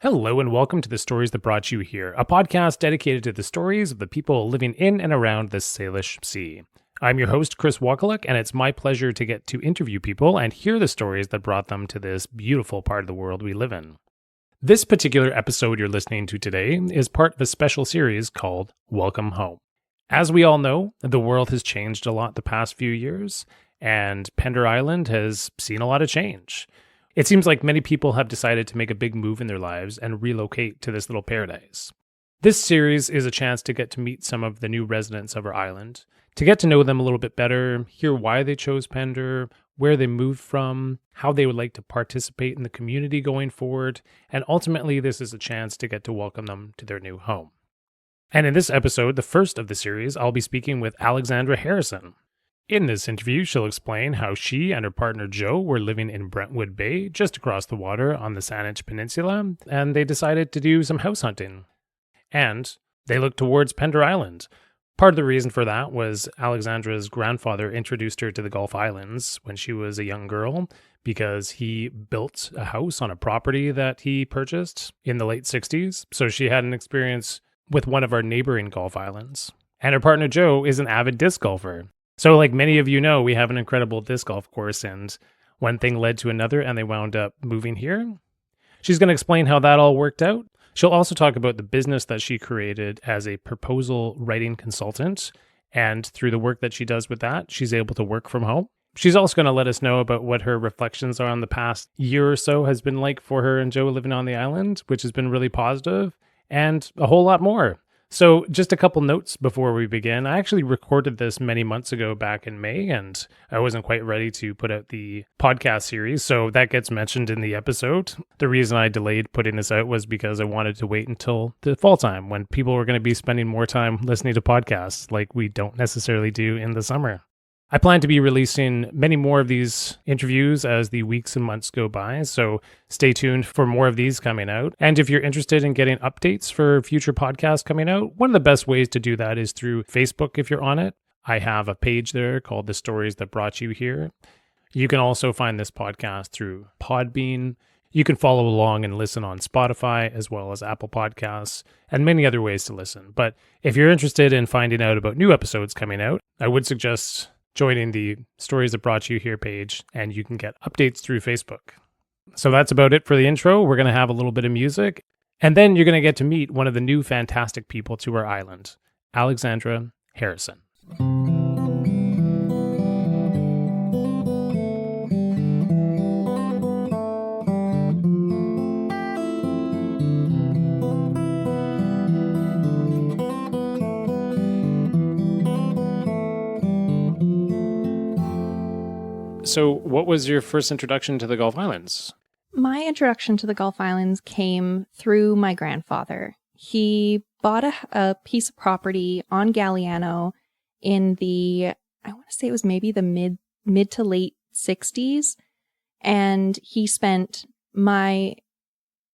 Hello and welcome to The Stories That Brought You Here, a podcast dedicated to the stories of the people living in and around the Saanich Sea. I'm your host, Chris Wakaluk, and it's my pleasure to get to interview people and hear the stories that brought them to this beautiful part of the world we live in. This particular episode you're listening to today is part of a special series called Welcome Home. As we all know, the world has changed a lot the past few years, and Pender Island has seen a lot of change. It seems like many people have decided to make a big move in their lives and relocate to this little paradise. This series is a chance to get to meet some of the new residents of our island, to get to know them a little bit better, hear why they chose Pender, where they moved from, how they would like to participate in the community going forward, and ultimately this is a chance to get to welcome them to their new home. And in this episode, the first of the series, I'll be speaking with Alexandra Harrison. In this interview, she'll explain how she and her partner Joe were living in Brentwood Bay, just across the water on the Saanich Peninsula, and they decided to do some house hunting. And they looked towards Pender Island. Part of the reason for that was Alexandra's grandfather introduced her to the Gulf Islands when she was a young girl, because he built a house on a property that he purchased in the late 60s, so she had an experience with one of our neighboring Gulf Islands. And her partner Joe is an avid disc golfer. So like many of you know, we have an incredible disc golf course, and one thing led to another, and they wound up moving here. She's going to explain how that all worked out. She'll also talk about the business that she created as a proposal writing consultant, and through the work that she does with that, she's able to work from home. She's also going to let us know about what her reflections are on the past year or so has been like for her and Joe living on the island, which has been really positive, and a whole lot more. So just a couple notes before we begin. I actually recorded this many months ago back in May, and I wasn't quite ready to put out the podcast series, so that gets mentioned in the episode. The reason I delayed putting this out was because I wanted to wait until the fall time when people were going to be spending more time listening to podcasts like we don't necessarily do in the summer. I plan to be releasing many more of these interviews as the weeks and months go by, so stay tuned for more of these coming out. And if you're interested in getting updates for future podcasts coming out, one of the best ways to do that is through Facebook if you're on it. I have a page there called The Stories That Brought You Here. You can also find this podcast through Podbean. You can follow along and listen on Spotify as well as Apple Podcasts and many other ways to listen. But if you're interested in finding out about new episodes coming out, I would suggest joining the Stories That Brought You Here page, and you can get updates through Facebook. So that's about it for the intro. We're going to have a little bit of music, and then you're going to get to meet one of the new fantastic people to our island, Alexandra Harrison. So what was your first introduction to the Gulf Islands? My introduction to the Gulf Islands came through my grandfather. He bought a piece of property on Galiano in I want to say it was maybe the mid to late 60s. And he spent my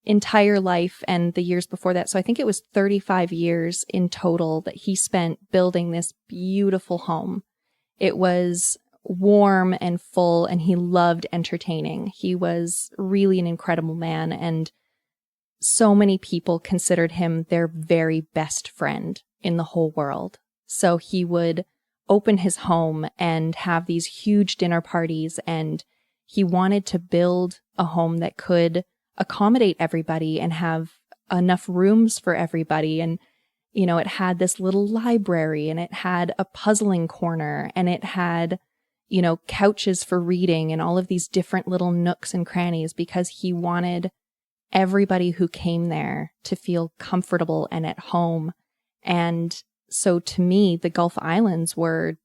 entire life and the years before that, so I think it was 35 years in total that he spent building this beautiful home. It was warm and full, and he loved entertaining. He was really an incredible man, and so many people considered him their very best friend in the whole world. So he would open his home and have these huge dinner parties, and he wanted to build a home that could accommodate everybody and have enough rooms for everybody. And you know, it had this little library, and it had a puzzling corner, and it had couches for reading and all of these different little nooks and crannies, because he wanted everybody who came there to feel comfortable and at home. And so to me, the Gulf Islands were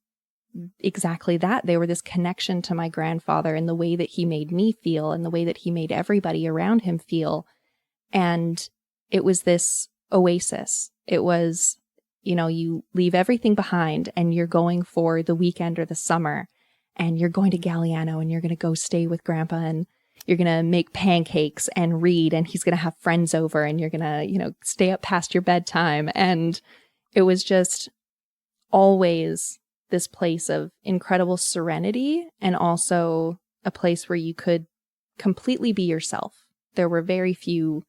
exactly that. They were this connection to my grandfather and the way that he made me feel and the way that he made everybody around him feel. And it was this oasis. It was, you leave everything behind and you're going for the weekend or the summer. And you're going to Galiano and you're going to go stay with Grandpa, and you're going to make pancakes and read, and he's going to have friends over, and you're going to, stay up past your bedtime. And it was just always this place of incredible serenity, and also a place where you could completely be yourself. There were very few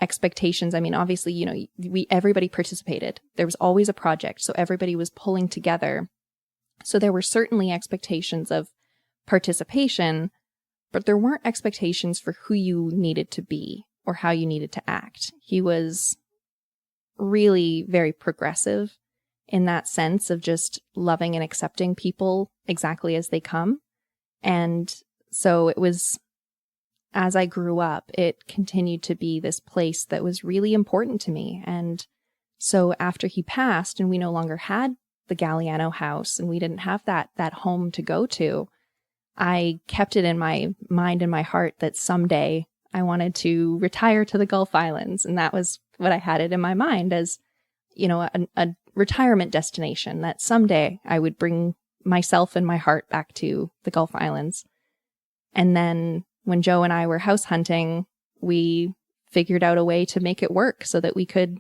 expectations. I mean, obviously, you know, everybody participated. There was always a project, so everybody was pulling together. So there were certainly expectations of participation, but there weren't expectations for who you needed to be or how you needed to act. He was really very progressive in that sense of just loving and accepting people exactly as they come. And so it was, as I grew up, it continued to be this place that was really important to me. And so after he passed and we no longer had the Galiano house and we didn't have that home to go to, I kept it in my mind and my heart that someday I wanted to retire to the Gulf Islands. And that was what I had it in my mind as, you know, a retirement destination, that someday I would bring myself and my heart back to the Gulf Islands. And then when Joe and I were house hunting, we figured out a way to make it work so that we could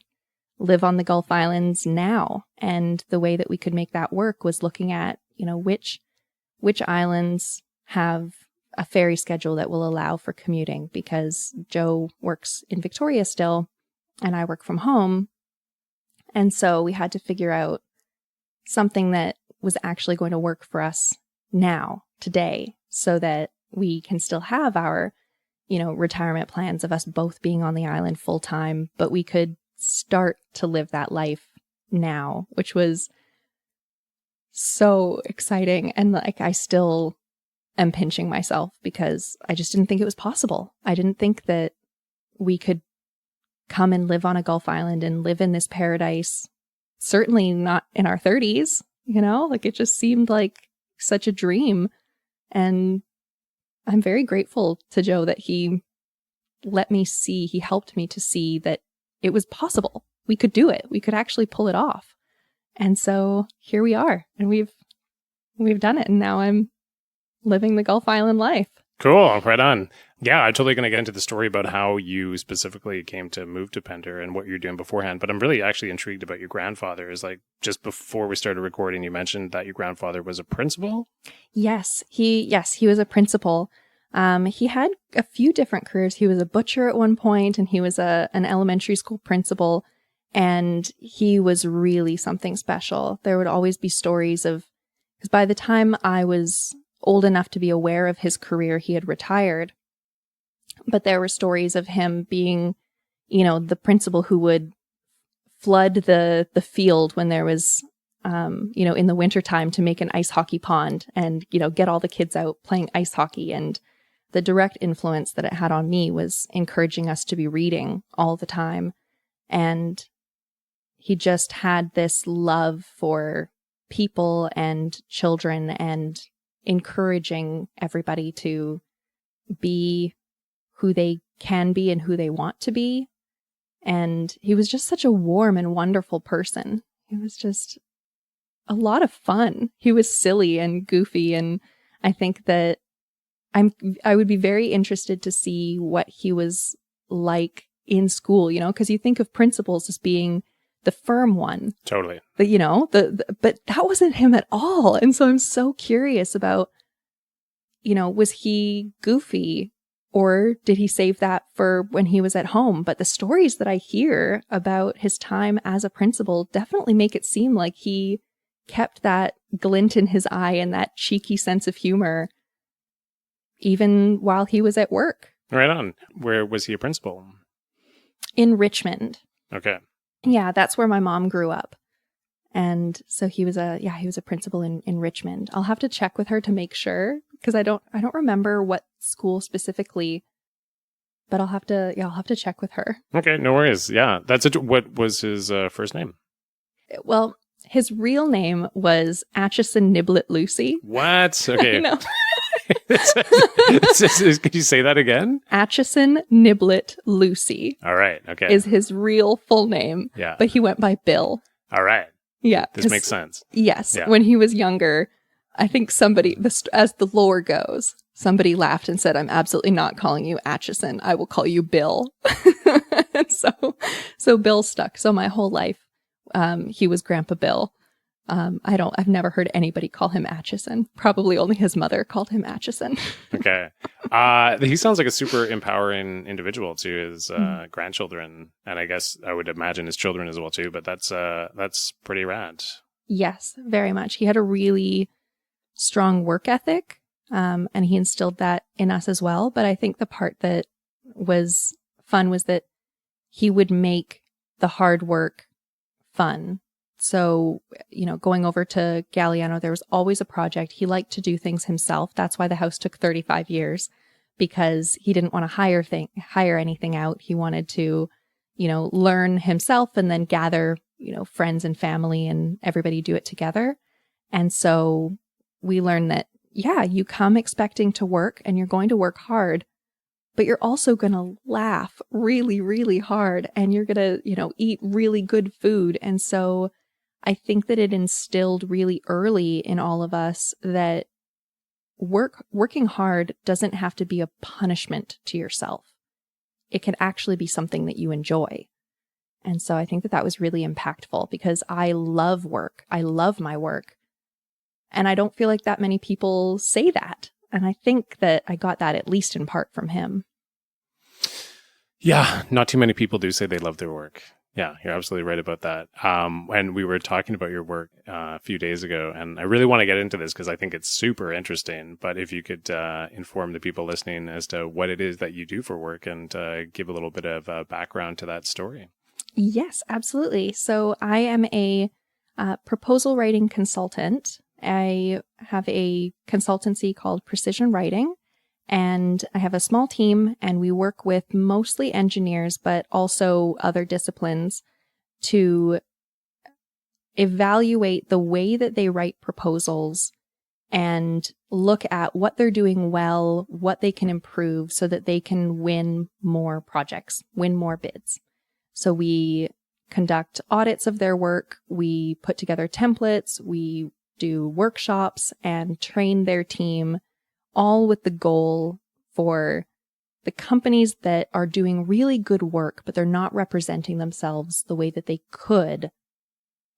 live on the Gulf Islands now. And the way that we could make that work was looking at, you know, which islands have a ferry schedule that will allow for commuting, because Joe works in Victoria still and I work from home. And so we had to figure out something that was actually going to work for us now, today, so that we can still have our, you know, retirement plans of us both being on the island full time, but we could start to live that life now, which was so exciting. And like, I still am pinching myself because I just didn't think it was possible. I didn't think that we could come and live on a Gulf island and live in this paradise, certainly not in our 30s, you know, like it just seemed like such a dream. And I'm very grateful to Joe that he helped me to see that it was possible. We could do it. We could actually pull it off. And so here we are, and we've done it. And now I'm living the Gulf Island life. Cool. Right on. Yeah, I'm totally going to get into the story about how you specifically came to move to Pender and what you're doing beforehand. But I'm really actually intrigued about your grandfather. Is like, just before we started recording, you mentioned that your grandfather was a principal? Yes, he was a principal. He had a few different careers. He was a butcher at one point, and he was an elementary school principal. And he was really something special. There would always be stories of, because by the time I was old enough to be aware of his career, he had retired. But there were stories of him being, you know, the principal who would flood the field when there was, you know, in the wintertime to make an ice hockey pond and, you know, get all the kids out playing ice hockey. And the direct influence that it had on me was encouraging us to be reading all the time. And he just had this love for people and children and encouraging everybody to be who they can be and who they want to be. And he was just such a warm and wonderful person. He was just a lot of fun. He was silly and goofy. And I think that I would be very interested to see what he was like in school, you know, because you think of principals as being the firm one. Totally. But, you know, but that wasn't him at all. And so I'm so curious about, you know, was he goofy or did he save that for when he was at home? But the stories that I hear about his time as a principal definitely make it seem like he kept that glint in his eye and that cheeky sense of humor even while he was at work. Right on. Where was he a principal? In Richmond. Okay. Yeah, that's where my mom grew up. And so he was a principal in Richmond. I'll have to check with her to make sure, because I don't remember what school specifically, but I'll have to check with her. Okay, no worries. Yeah, what was his first name? Well, his real name was Atchison Niblet Lucy. What? Okay. I know. Could you say that again? Atchison Niblet Lucy. All right. Okay. Is his real full name. Yeah. But he went by Bill. All right. Yeah. This makes sense. Yes. Yeah. When he was younger, I think somebody, as the lore goes, somebody laughed and said, "I'm absolutely not calling you Atchison. I will call you Bill." And so Bill stuck. So my whole life, he was Grandpa Bill. I've never heard anybody call him Atchison. Probably only his mother called him Atchison. Okay. He sounds like a super empowering individual to his grandchildren, and I guess I would imagine his children as well too, but that's pretty rad. Yes, very much. He had a really strong work ethic, and he instilled that in us as well. But I think the part that was fun was that he would make the hard work fun. So, going over to Galiano, there was always a project. He liked to do things himself. That's why the house took 35 years, because he didn't want to hire anything out. He wanted to, learn himself and then gather, friends and family and everybody do it together. And so we learned that, yeah, you come expecting to work and you're going to work hard, but you're also going to laugh really, really hard, and you're going to, eat really good food. And so I think that it instilled really early in all of us that working hard doesn't have to be a punishment to yourself. It can actually be something that you enjoy. And so I think that was really impactful, because I love work. I love my work. And I don't feel like that many people say that. And I think that I got that at least in part from him. Yeah, not too many people do say they love their work. Yeah, you're absolutely right about that. And we were talking about your work a few days ago, and I really want to get into this because I think it's super interesting. But if you could inform the people listening as to what it is that you do for work, and give a little bit of background to that story. Yes, absolutely. So I am a proposal writing consultant. I have a consultancy called Precision Writing, and I have a small team, and we work with mostly engineers, but also other disciplines, to evaluate the way that they write proposals and look at what they're doing well, what they can improve so that they can win more projects, win more bids. So we conduct audits of their work, we put together templates, we do workshops and train their team, all with the goal for the companies that are doing really good work, but they're not representing themselves the way that they could,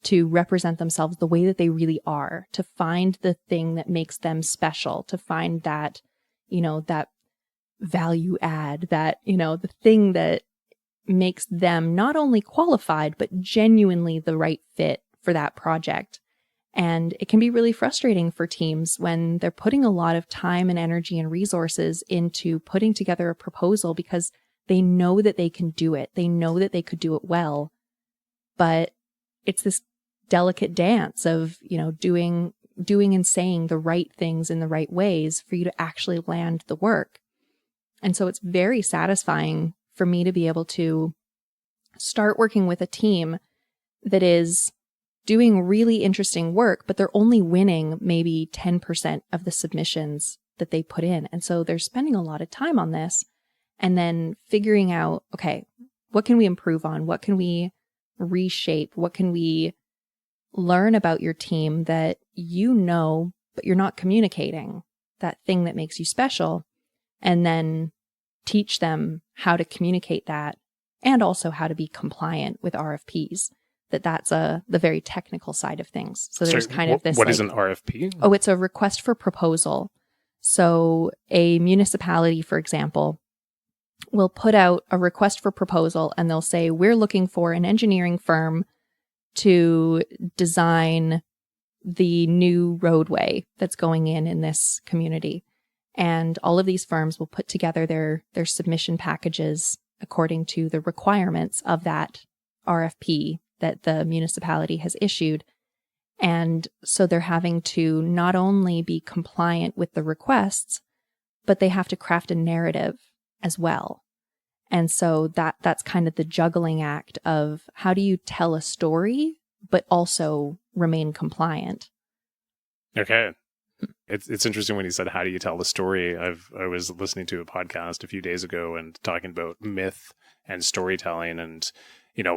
to represent themselves the way that they really are, to find the thing that makes them special, to find that, that value add, that, the thing that makes them not only qualified, but genuinely the right fit for that project. And it can be really frustrating for teams when they're putting a lot of time and energy and resources into putting together a proposal, because they know that they can do it. They know that they could do it well. But it's this delicate dance of, doing and saying the right things in the right ways for you to actually land the work. And so it's very satisfying for me to be able to start working with a team that is doing really interesting work, but they're only winning maybe 10% of the submissions that they put in. And so they're spending a lot of time on this and then figuring out, okay, what can we improve on? What can we reshape? What can we learn about your team that but you're not communicating, that thing that makes you special, and then teach them how to communicate that, and also how to be compliant with RFPs. That's the very technical side of things. So there's kind of this. What is an RFP? Oh, it's a request for proposal. So a municipality, for example, will put out a request for proposal, and they'll say, we're looking for an engineering firm to design the new roadway that's going in this community. And all of these firms will put together their submission packages according to the requirements of that RFP that the municipality has issued. And so they're having to not only be compliant with the requests, but they have to craft a narrative as well. And so that's kind of the juggling act of how do you tell a story, but also remain compliant. Okay. It's interesting when you said, how do you tell the story? I was listening to a podcast a few days ago and talking about myth and storytelling, and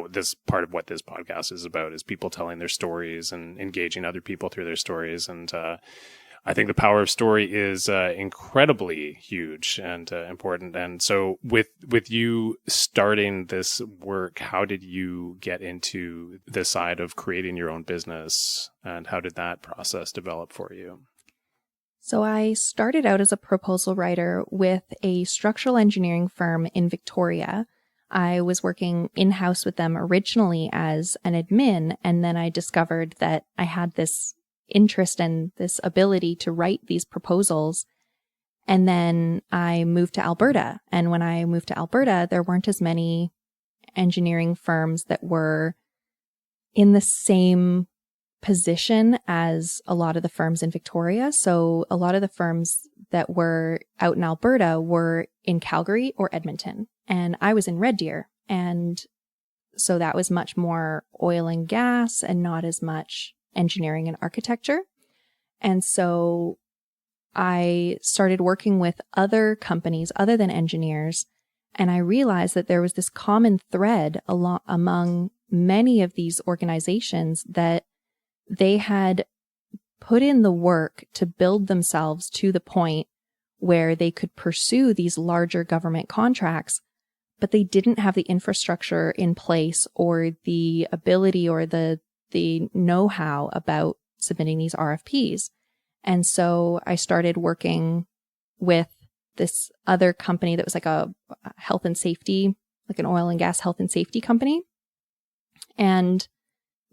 this part of what this podcast is about is people telling their stories and engaging other people through their stories. And I think the power of story is incredibly huge and important. And so with you starting this work, how did you get into the side of creating your own business, and how did that process develop for you? So I started out as a proposal writer with a structural engineering firm in Victoria. I was working in-house with them originally as an admin, and then I discovered that I had this interest and this ability to write these proposals. And then I moved to Alberta. And when I moved to Alberta, there weren't as many engineering firms that were in the same position as a lot of the firms in Victoria. So a lot of the firms that were out in Alberta were in Calgary or Edmonton. And I was in Red Deer. And so that was much more oil and gas and not as much engineering and architecture. And so I started working with other companies other than engineers, and I realized that there was this common thread among many of these organizations, that they had put in the work to build themselves to the point where they could pursue these larger government contracts, but they didn't have the infrastructure in place or the ability or the know-how about submitting these RFPs. And so I started working with this other company that was like a health and safety, like an oil and gas health and safety company. And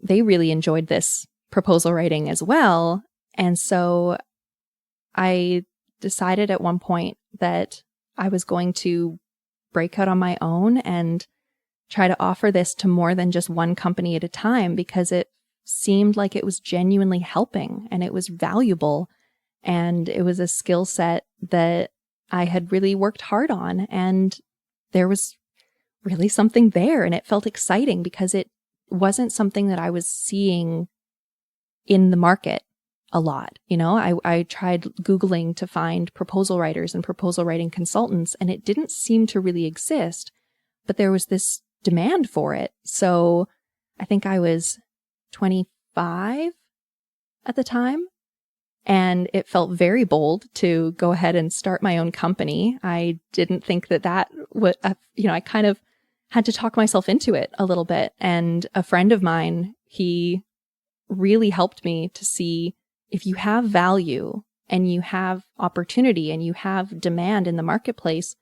they really enjoyed this proposal writing as well. And so I decided at one point that I was going to break out on my own and try to offer this to more than just one company at a time, because it seemed like it was genuinely helping and it was valuable. And it was a skill set that I had really worked hard on. And there was really something there, and it felt exciting because it wasn't something that I was seeing in the market a lot. You know, I tried Googling to find proposal writers and proposal writing consultants, and it didn't seem to really exist, but there was this demand for it. So I think I was 25 at the time, and it felt very bold to go ahead and start my own company. I didn't think that would, I kind of had to talk myself into it a little bit. And a friend of mine, he really helped me to see, if you have value and you have opportunity and you have demand in the marketplace,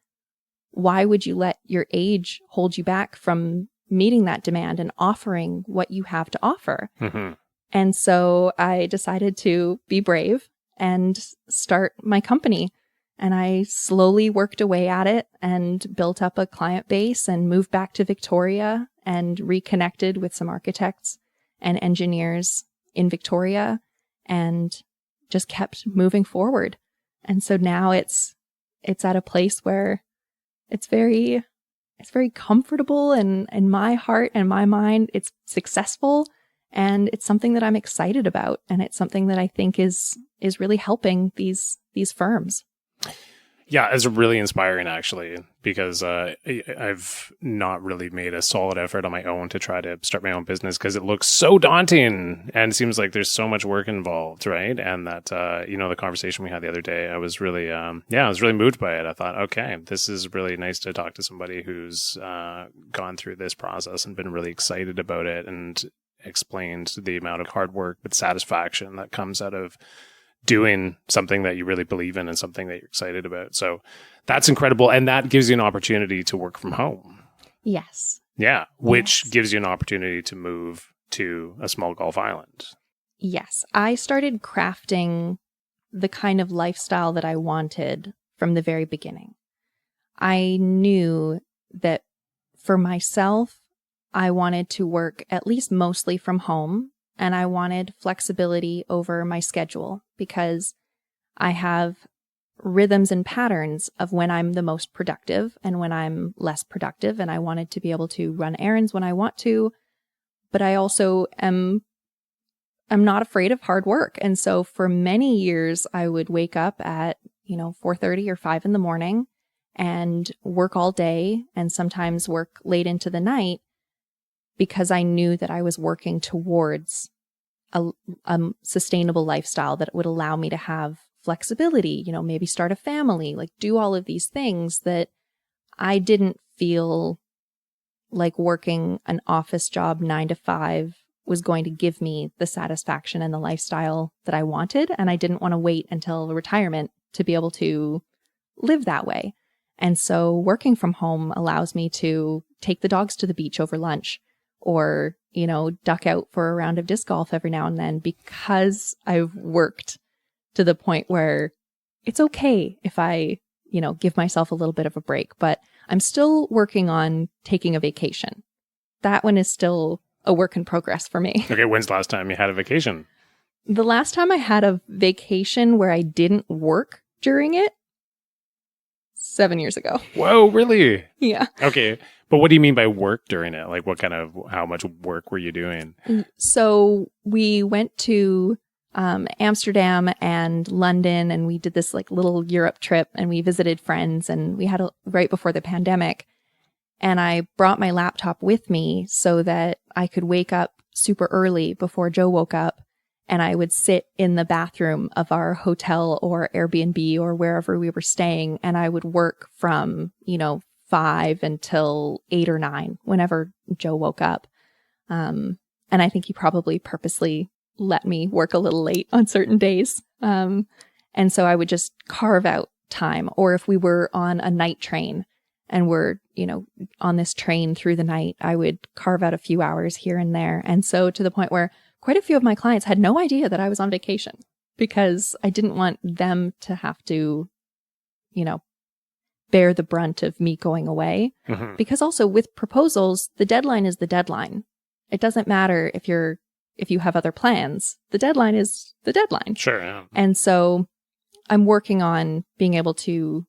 why would you let your age hold you back from meeting that demand and offering what you have to offer? Mm-hmm. And so I decided to be brave and start my company. And I slowly worked away at it and built up a client base and moved back to Victoria and reconnected with some architects and engineers in Victoria and just kept moving forward. And so now it's at a place where it's very comfortable, and in my heart and my mind, it's successful, and it's something that I'm excited about, and it's something that I think is really helping these firms. Yeah, it's really inspiring, actually, because I've not really made a solid effort on my own to try to start my own business, because it looks so daunting and it seems like there's so much work involved, right? And that, the conversation we had the other day, I was really, I was really moved by it. I thought, okay, this is really nice to talk to somebody who's gone through this process and been really excited about it and explained the amount of hard work but satisfaction that comes out of doing something that you really believe in and something that you're excited about. So that's incredible. And that gives you an opportunity to work from home. Yes. Yeah. Which gives you an opportunity to move to a small Gulf island. Yes. I started crafting the kind of lifestyle that I wanted from the very beginning. I knew that for myself, I wanted to work at least mostly from home. And I wanted flexibility over my schedule, because I have rhythms and patterns of when I'm the most productive and when I'm less productive. And I wanted to be able to run errands when I want to, but I also am not afraid of hard work. And so for many years, I would wake up at, 4:30 or 5 in the morning and work all day, and sometimes work late into the night, because I knew that I was working towards a sustainable lifestyle that would allow me to have flexibility, maybe start a family, like do all of these things that I didn't feel like working an office job 9 to 5 was going to give me the satisfaction and the lifestyle that I wanted. And I didn't want to wait until retirement to be able to live that way. And so working from home allows me to take the dogs to the beach over lunch or, duck out for a round of disc golf every now and then, because I've worked to the point where it's okay if I, give myself a little bit of a break, but I'm still working on taking a vacation. That one is still a work in progress for me. Okay, when's the last time you had a vacation? The last time I had a vacation where I didn't work during it, 7 years ago. Whoa, really? Yeah. Okay. But what do you mean by work during it? Like how much work were you doing? So we went to Amsterdam and London, and we did this like little Europe trip, and we visited friends, and we had right before the pandemic. And I brought my laptop with me so that I could wake up super early before Joe woke up, and I would sit in the bathroom of our hotel or Airbnb or wherever we were staying, and I would work from, 5 until 8 or 9 whenever Joe woke up. And I think he probably purposely let me work a little late on certain days. And so I would just carve out time. Or if we were on a night train and we're, on this train through the night, I would carve out a few hours here and there. And so to the point where quite a few of my clients had no idea that I was on vacation, because I didn't want them to have to, bear the brunt of me going away. Mm-hmm. Because also with proposals, the deadline is the deadline. It doesn't matter if you have other plans. The deadline is the deadline. Sure. Yeah. And so I'm working on being able to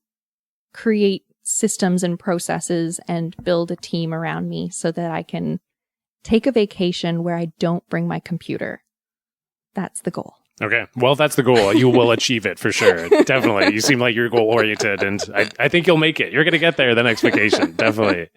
create systems and processes and build a team around me so that I can take a vacation where I don't bring my computer. That's the goal. Okay. Well, that's the goal. You will achieve it for sure. Definitely. You seem like you're goal oriented, and I think you'll make it. You're going to get there the next vacation. Definitely.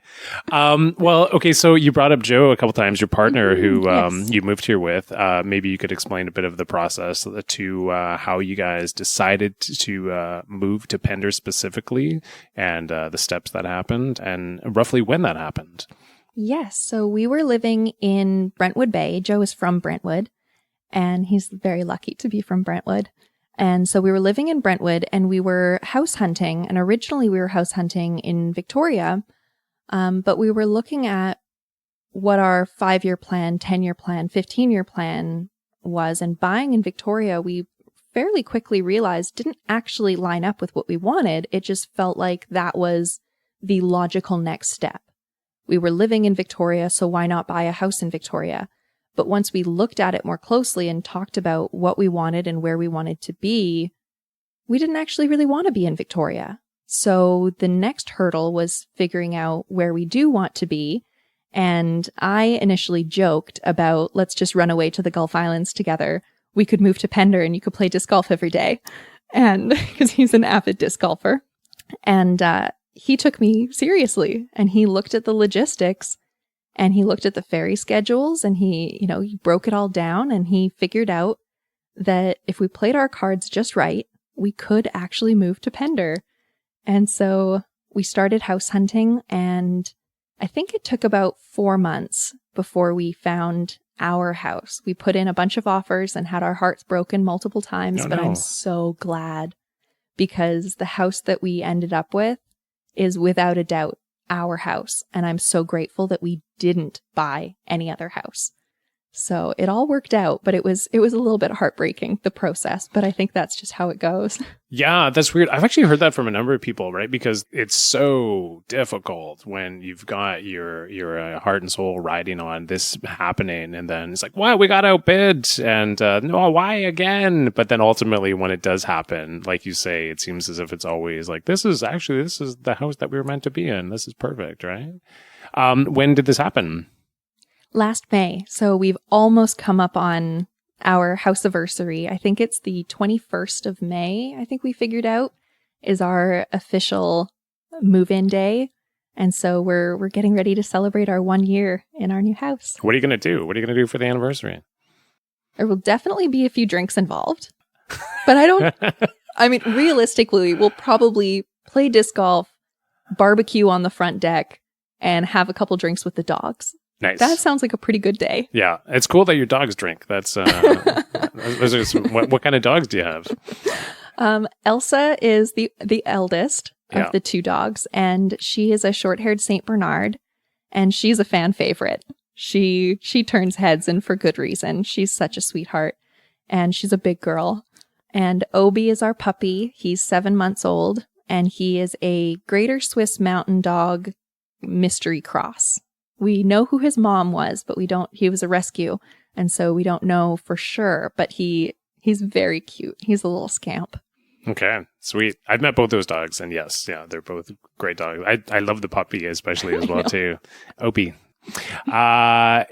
Well, okay. So you brought up Joe a couple times, your partner who yes. you moved here with. Maybe you could explain a bit of the process to how you guys decided to move to Pender specifically, and the steps that happened, and roughly when that happened. Yes. So we were living in Brentwood Bay. Joe is from Brentwood, and he's very lucky to be from Brentwood. And so we were living in Brentwood, and we were house hunting. And originally we were house hunting in Victoria, but we were looking at what our 5-year plan, 10-year plan, 15-year plan was. And buying in Victoria, we fairly quickly realized didn't actually line up with what we wanted. It just felt like that was the logical next step. We were living in Victoria, so why not buy a house in Victoria? But once we looked at it more closely and talked about what we wanted and where we wanted to be, we didn't actually really want to be in Victoria. So the next hurdle was figuring out where we do want to be. And I initially joked about, let's just run away to the Gulf Islands together. We could move to Pender and you could play disc golf every day. And because he's an avid disc golfer. And he took me seriously, and he looked at the logistics. And he looked at the ferry schedules, and he broke it all down, and he figured out that if we played our cards just right, we could actually move to Pender. And so we started house hunting, and I think it took about 4 months before we found our house. We put in a bunch of offers and had our hearts broken multiple times, but I'm so glad, because the house that we ended up with is without a doubt our house. And I'm so grateful that we didn't buy any other house. So it all worked out, but it was a little bit heartbreaking, the process, but I think that's just how it goes. Yeah, that's weird. I've actually heard that from a number of people, right? Because it's so difficult when you've got your heart and soul riding on this happening, and then it's like, well, we got outbid, and no, why again? But then ultimately when it does happen, like you say, it seems as if it's always like, this is the house that we were meant to be in. This is perfect, right? When did this happen? Last May. So we've almost come up on our house anniversary. I think it's the 21st of May, I think we figured out, is our official move-in day. And so we're getting ready to celebrate our 1 year in our new house. What are you going to do? What are you going to do for the anniversary? There will definitely be a few drinks involved. But realistically, we'll probably play disc golf, barbecue on the front deck, and have a couple drinks with the dogs. Nice. That sounds like a pretty good day. Yeah. It's cool that your dogs drink. That's what kind of dogs do you have? Elsa is the eldest of the two dogs, and she is a short-haired Saint Bernard, and she's a fan favorite. She turns heads, and for good reason. She's such a sweetheart, and she's a big girl. And Obi is our puppy. He's 7 months old, and he is a Greater Swiss Mountain Dog mystery cross. We know who his mom was, but he was a rescue, and so we don't know for sure, but he's very cute. He's a little scamp. Okay, sweet. I've met both those dogs, and yes, yeah, they're both great dogs. I love the puppy especially as well too. Opie.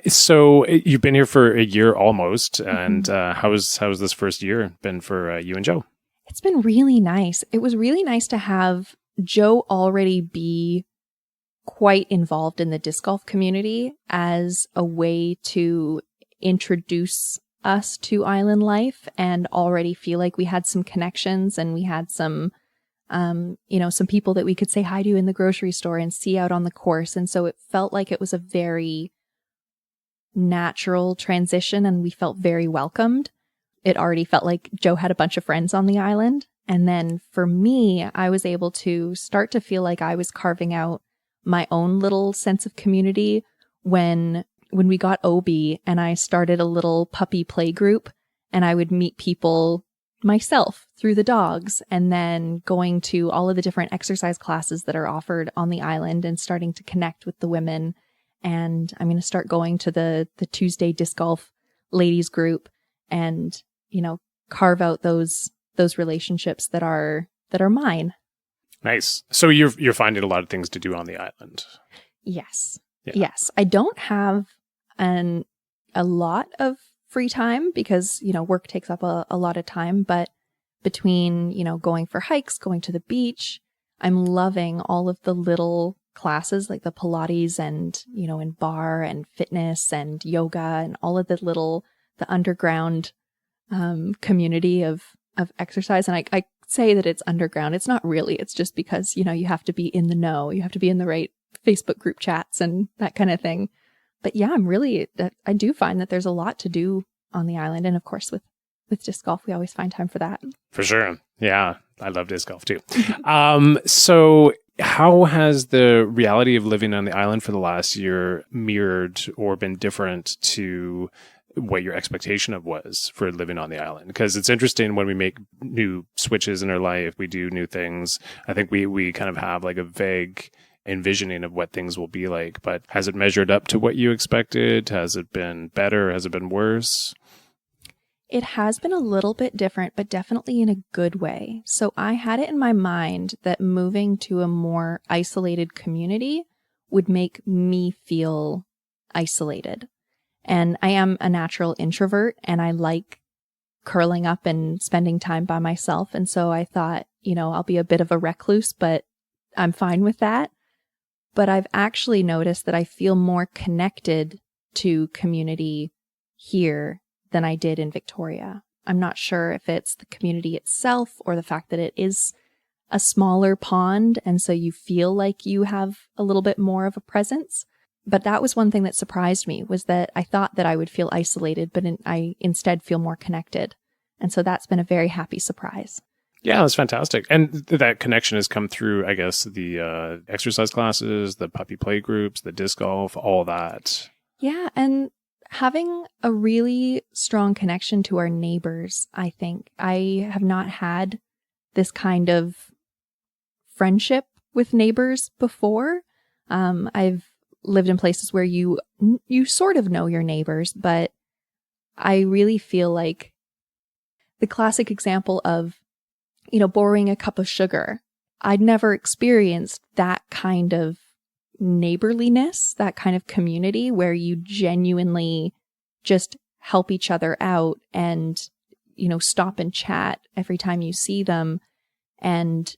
So you've been here for a year almost, and how's this first year been for you and Joe? It's been really nice. It was really nice to have Joe already be quite involved in the disc golf community as a way to introduce us to island life, and already feel like we had some connections, and we had some some people that we could say hi to in the grocery store and see out on the course. And so it felt like it was a very natural transition, and we felt very welcomed. It already felt like Joe had a bunch of friends on the island. And then for me, I was able to start to feel like I was carving out my own little sense of community when we got Obi, and I started a little puppy play group, and I would meet people myself through the dogs, and then going to all of the different exercise classes that are offered on the island and starting to connect with the women. And I'm going to start going to the Tuesday disc golf ladies group, and, carve out those relationships that are mine. Nice. So you're finding a lot of things to do on the island. Yes. Yeah. Yes. I don't have a lot of free time because, work takes up a lot of time. But between, going for hikes, going to the beach, I'm loving all of the little classes like the Pilates and, in bar and fitness and yoga and all of the underground community of exercise. And I say that it's underground. It's not really. It's just because, you have to be in the know. You have to be in the right Facebook group chats and that kind of thing. But yeah, I do find that there's a lot to do on the island. And of course, with disc golf, we always find time for that. For sure. Yeah. I love disc golf too. So how has the reality of living on the island for the last year mirrored or been different to what your expectation of was for living on the island? Because it's interesting when we make new switches in our life, we do new things. I think we kind of have like a vague envisioning of what things will be like, but has it measured up to what you expected? Has it been better? Has it been worse? It has been a little bit different, but definitely in a good way. So I had it in my mind that moving to a more isolated community would make me feel isolated. And I am a natural introvert, and I like curling up and spending time by myself. And so I thought, I'll be a bit of a recluse, but I'm fine with that. But I've actually noticed that I feel more connected to community here than I did in Victoria. I'm not sure if it's the community itself or the fact that it is a smaller pond, and so you feel like you have a little bit more of a presence. But that was one thing that surprised me, was that I thought that I would feel isolated, but I instead feel more connected. And so that's been a very happy surprise. Yeah, that's fantastic. And that connection has come through, I guess, the exercise classes, the puppy play groups, the disc golf, all that. Yeah, and having a really strong connection to our neighbors, I think. I have not had this kind of friendship with neighbors before. I've lived in places where you sort of know your neighbors, but I really feel like the classic example of, borrowing a cup of sugar. I'd never experienced that kind of neighborliness, that kind of community where you genuinely just help each other out and, stop and chat every time you see them and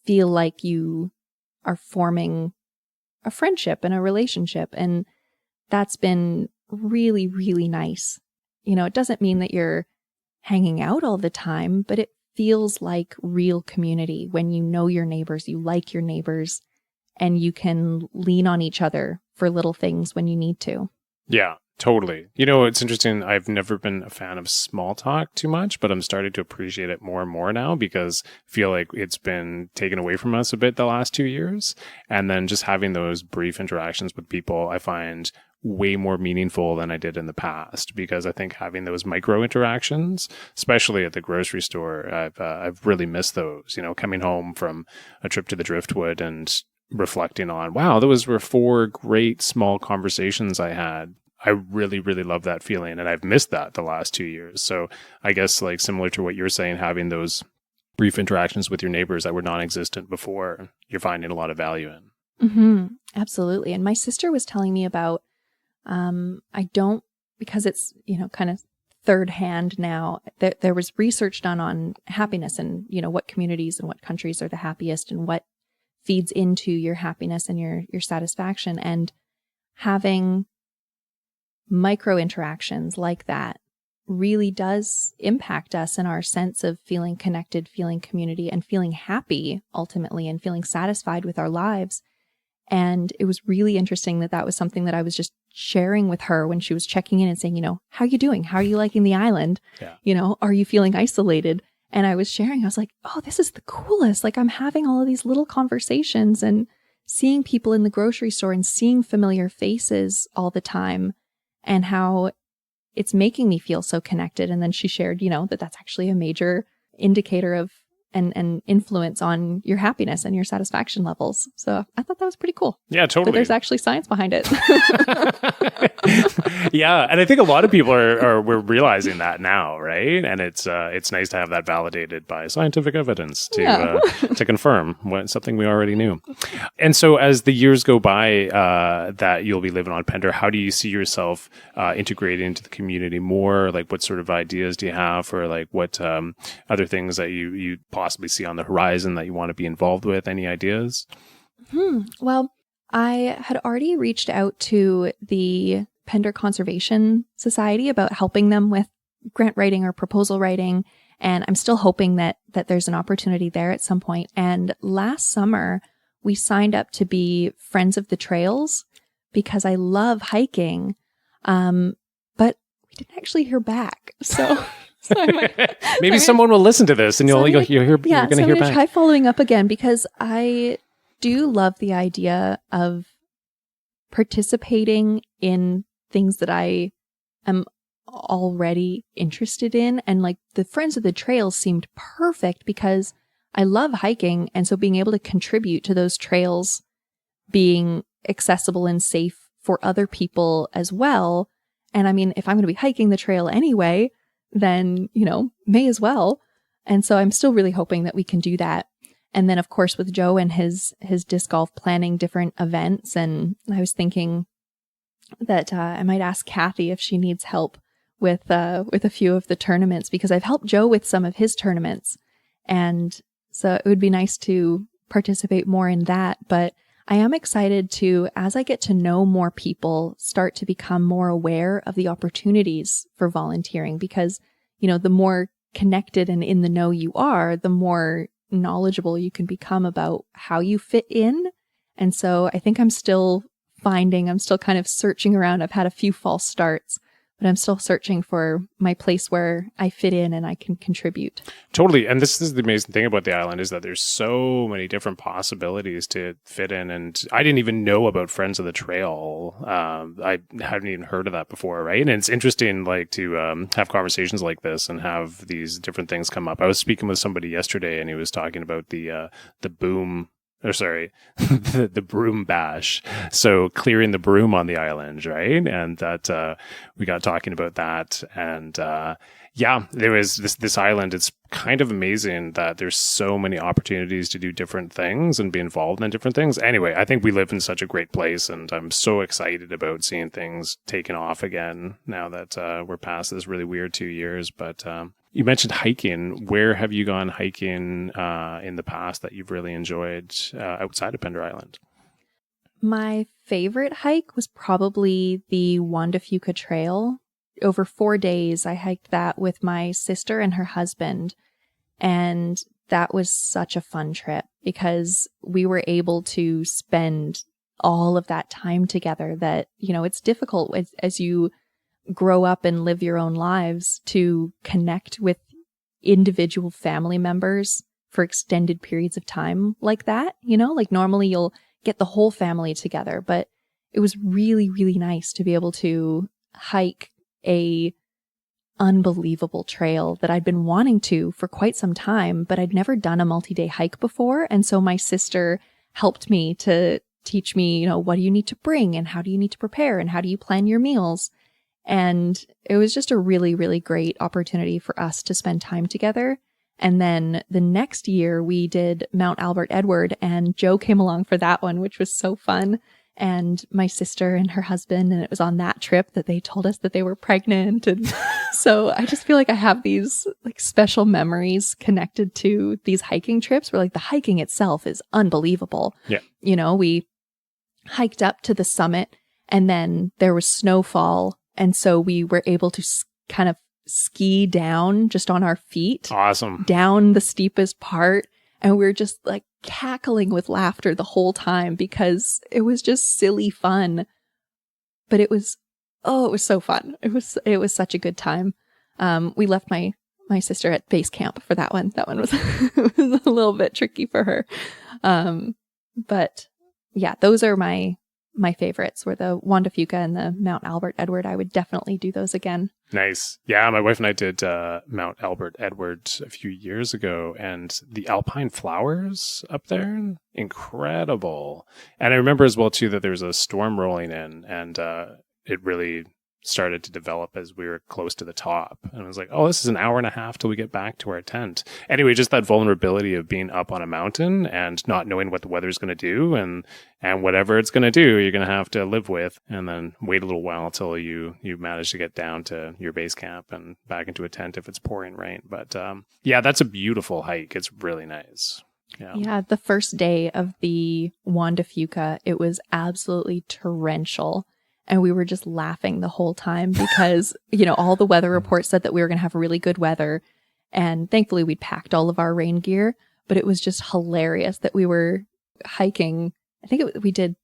feel like you are forming a friendship and a relationship. And that's been really, really nice. it doesn't mean that you're hanging out all the time, but it feels like real community when you know your neighbors, you like your neighbors, and you can lean on each other for little things when you need to. Yeah, totally. It's interesting. I've never been a fan of small talk too much, but I'm starting to appreciate it more and more now because I feel like it's been taken away from us a bit the last 2 years. And then just having those brief interactions with people, I find way more meaningful than I did in the past, because I think having those micro interactions, especially at the grocery store, I've really missed those, coming home from a trip to the Driftwood and reflecting on, wow, those were 4 great small conversations I had. I really, really love that feeling. And I've missed that the last 2 years. So I guess like similar to what you're saying, having those brief interactions with your neighbors that were non-existent before, you're finding a lot of value in. Mm-hmm. Absolutely. And my sister was telling me about, because it's, kind of third hand now, there was research done on happiness and, what communities and what countries are the happiest and what feeds into your happiness and your satisfaction. And having micro interactions like that really does impact us in our sense of feeling connected, feeling community, and feeling happy ultimately, and feeling satisfied with our lives. And it was really interesting that was something that I was just sharing with her when she was checking in and saying, how are you doing? How are you liking the island? Yeah. Are you feeling isolated? And I was sharing, I was like, oh, this is the coolest. Like, I'm having all of these little conversations and seeing people in the grocery store and seeing familiar faces all the time, and how it's making me feel so connected. And then she shared, that's actually a major indicator of and influence on your happiness and your satisfaction levels. So I thought that was pretty cool. Yeah, totally. But there's actually science behind it. Yeah, and I think a lot of people we're realizing that now, right? And it's nice to have that validated by scientific evidence to confirm something we already knew. And so as the years go by that you'll be living on Pender, how do you see yourself integrating into the community more? Like, what sort of ideas do you have, or like what other things that you possibly see on the horizon that you want to be involved with? Any ideas? Well, I had already reached out to the Pender Conservation Society about helping them with grant writing or proposal writing, and I'm still hoping that there's an opportunity there at some point. And last summer, we signed up to be Friends of the Trails because I love hiking, but we didn't actually hear back. So maybe someone will listen to this and you're going to hear back. Try following up again, because I do love the idea of participating in things that I am already interested in. And like the Friends of the Trails seemed perfect because I love hiking. And so being able to contribute to those trails being accessible and safe for other people as well. And I mean, if I'm going to be hiking the trail anyway, then, may as well. And so I'm still really hoping that we can do that. And then, of course, with Joe and his disc golf, planning different events. And I was thinking that I might ask Kathy if she needs help with a few of the tournaments, because I've helped Joe with some of his tournaments. And so it would be nice to participate more in that. But I am excited to, as I get to know more people, start to become more aware of the opportunities for volunteering, because, the more connected and in the know you are, the more knowledgeable you can become about how you fit in. And so I think I'm still kind of searching around. I've had a few false starts, but I'm still searching for my place where I fit in and I can contribute. Totally. And this is the amazing thing about the island, is that there's so many different possibilities to fit in. And I didn't even know about Friends of the Trail. I hadn't even heard of that before, right? And it's interesting, like, to have conversations like this and have these different things come up. I was speaking with somebody yesterday and he was talking about the broom bash. So clearing the broom on the island, right? And that we got talking about that. And there was this island. It's kind of amazing that there's so many opportunities to do different things and be involved in different things. Anyway, I think we live in such a great place, and I'm so excited about seeing things taking off again now that we're past this really weird 2 years. But you mentioned hiking. Where have you gone hiking in the past that you've really enjoyed outside of Pender Island? My favorite hike was probably the Wanda Fuca Trail over 4 days. I hiked that with my sister and her husband. And that was such a fun trip because we were able to spend all of that time together that, it's difficult as you grow up and live your own lives to connect with individual family members for extended periods of time like that. Like normally you'll get the whole family together, but it was really, really nice to be able to hike a unbelievable trail that I'd been wanting to for quite some time, but I'd never done a multi-day hike before. And so my sister helped me to teach me, what do you need to bring and how do you need to prepare and how do you plan your meals? And it was just a really, really great opportunity for us to spend time together. And then the next year we did Mount Albert Edward, and Joe came along for that one, which was so fun. And my sister and her husband, and it was on that trip that they told us that they were pregnant. And so I just feel like I have these like special memories connected to these hiking trips where like the hiking itself is unbelievable. Yeah. We hiked up to the summit and then there was snowfall. And so we were able to kind of ski down just on our feet. Awesome. Down the steepest part. And we were just like cackling with laughter the whole time because it was just silly fun. But it was so fun. It was such a good time. We left my sister at base camp for that one. That one was, was a little bit tricky for her. But yeah, those are my favorites were the Juan de Fuca and the Mount Albert Edward. I would definitely do those again. Nice. Yeah, my wife and I did Mount Albert Edward a few years ago, and the alpine flowers up there, incredible. And I remember as well, too, that there was a storm rolling in, and it really started to develop as we were close to the top. And I was like, oh, this is an hour and a half till we get back to our tent. Anyway, just that vulnerability of being up on a mountain and not knowing what the weather's going to do, and whatever it's going to do, you're going to have to live with, and then wait a little while till you manage to get down to your base camp and back into a tent if it's pouring rain. But yeah, that's a beautiful hike. It's really nice. Yeah, the first day of the Juan de Fuca, it was absolutely torrential. And we were just laughing the whole time because, all the weather reports said that we were going to have really good weather. And thankfully we'd packed all of our rain gear, but it was just hilarious that we were hiking. I think we did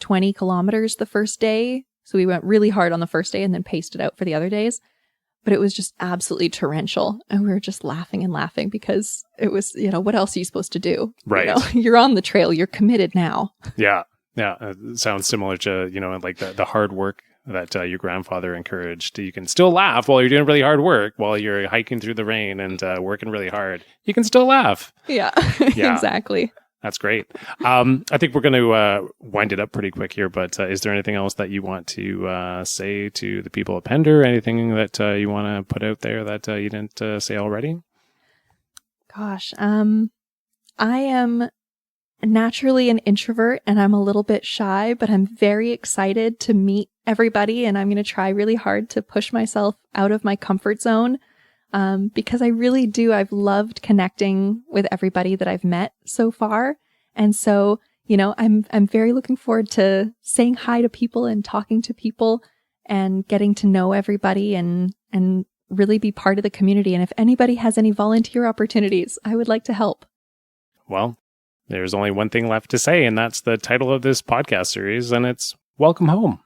20 kilometers the first day. So we went really hard on the first day and then paced it out for the other days. But it was just absolutely torrential. And we were just laughing and laughing because it was, what else are you supposed to do? Right. You're on the trail. You're committed now. Yeah. Yeah, it sounds similar to, like the hard work that your grandfather encouraged. You can still laugh while you're doing really hard work, while you're hiking through the rain and working really hard. You can still laugh. Yeah, yeah. Exactly. That's great. I think we're going to wind it up pretty quick here, but is there anything else that you want to say to the people of Pender? Anything that you want to put out there that you didn't say already? Gosh, I am naturally an introvert and I'm a little bit shy, but I'm very excited to meet everybody, and I'm going to try really hard to push myself out of my comfort zone because I really do. I've loved connecting with everybody that I've met so far. And so, I'm very looking forward to saying hi to people and talking to people and getting to know everybody and really be part of the community. And if anybody has any volunteer opportunities, I would like to help. Well, there's only one thing left to say, and that's the title of this podcast series, and it's Welcome Home.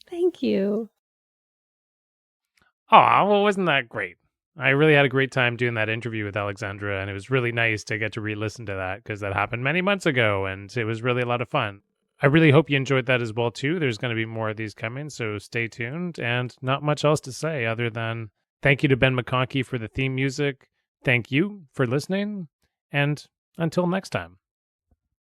Thank you. Oh, well, wasn't that great? I really had a great time doing that interview with Alexandra, and it was really nice to get to re-listen to that because that happened many months ago, and it was really a lot of fun. I really hope you enjoyed that as well, too. There's going to be more of these coming, so stay tuned, and not much else to say other than thank you to Ben McConkey for the theme music. Thank you for listening, and until next time.